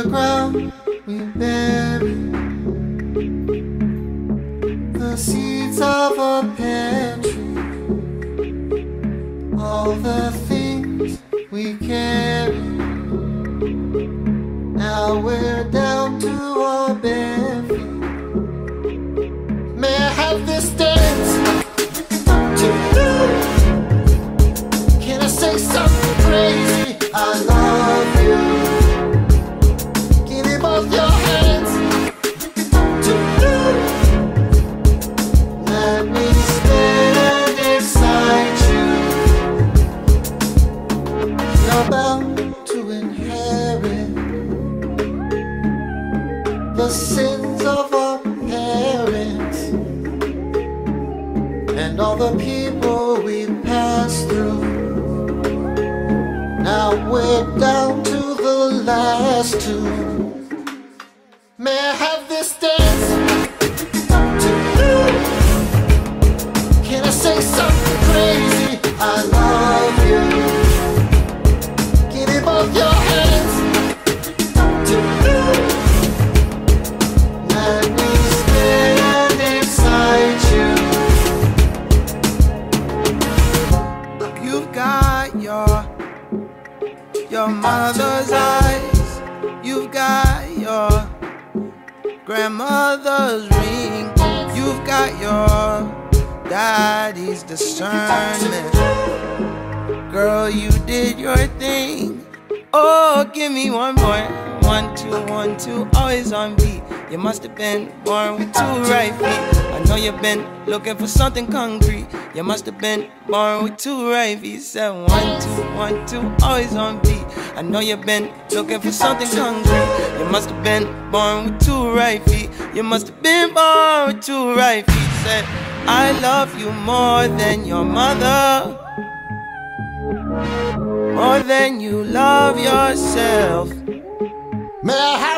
ground we bury the seeds of a pear tree, all the things we carry. Now we're down to our bare feet. May I have this dance to you? Can I say something crazy? I love you. Give me both your hands to you. Let me stand inside you. You're bound to inherit the sins of our parents and all the people we passed through. Now we're down to the last two. May I have this dance to you? Can I say something crazy? I love you. Give me both your hands to you. Let me stand inside you. You've got your mother's eyes. You've got your grandmother's ring. You've got your daddy's discernment. Girl, you did your thing. Oh, give me one more. 1, 2, 1, 2, always on beat. You must have been born with 2 right feet. I know you've been looking for something concrete. You must have been born with 2 right feet. Said 1, 2, 1, 2, always on beat. I know you've been looking for something concrete. You must have been born with 2 right feet. You must have been born with 2 right feet. Said, I love you more than your mother, more than you love yourself. May I have